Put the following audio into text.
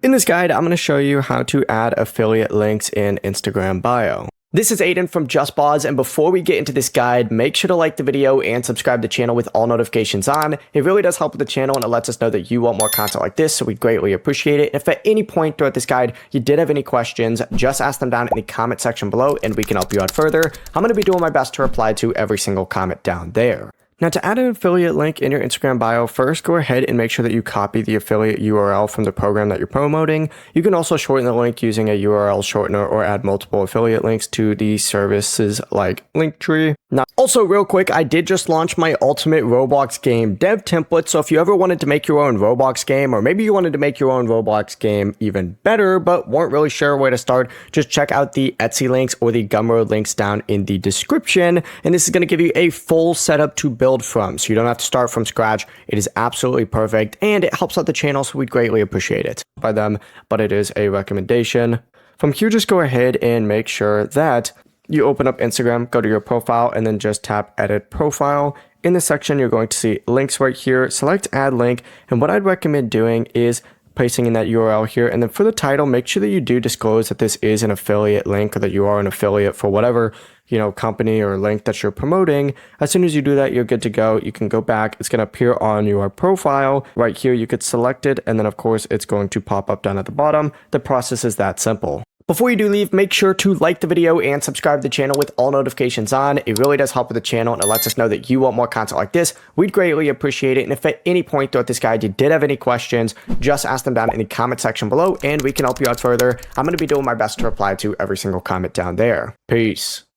In this guide, I'm going to show you how to add affiliate links in Instagram bio. This is Aiden from JustBoz, and before we get into this guide, make sure to like the video and subscribe to the channel with all notifications on. It really does help with the channel, and it lets us know that you want more content like this, so we greatly appreciate it. If at any point throughout this guide you did have any questions, just ask them down in the comment section below, and we can help you out further. I'm going to be doing my best to reply to every single comment down there. Now, to add an affiliate link in your Instagram bio, first go ahead and make sure that you copy the affiliate URL from the program that you're promoting. You can also shorten the link using a URL shortener or add multiple affiliate links to these services like Linktree. Now, also real quick, I did just launch my ultimate Roblox game dev template. So if you ever wanted to make your own Roblox game, or maybe you wanted to make your own Roblox game even better, but weren't really sure where to start, just check out the Etsy links or the Gumroad links down in the description. And this is going to give you a full setup to build from, so you don't have to start from scratch. It is absolutely perfect, and it helps out the channel, so we'd greatly appreciate it by them, but it is a recommendation. From here, just go ahead and make sure that you open up Instagram, go to your profile, and then just tap edit profile. In the section, you're going to see links right here. Select add link, and what I'd recommend doing is placing in that URL here, and then for the title, make sure that you do disclose that this is an affiliate link, or that you are an affiliate for whatever company or link that you're promoting. As soon as you do that, you're good to go. You can go back. It's going to appear on your profile right here. You could select it, and then of course it's going to pop up down at the bottom. The process is that simple. Before you do leave, make sure to like the video and subscribe to the channel with all notifications on. It really does help with the channel, and it lets us know that you want more content like this. We'd greatly appreciate it. And if at any point throughout this guide you did have any questions, just ask them down in the comment section below, and we can help you out further. I'm going to be doing my best to reply to every single comment down there. Peace.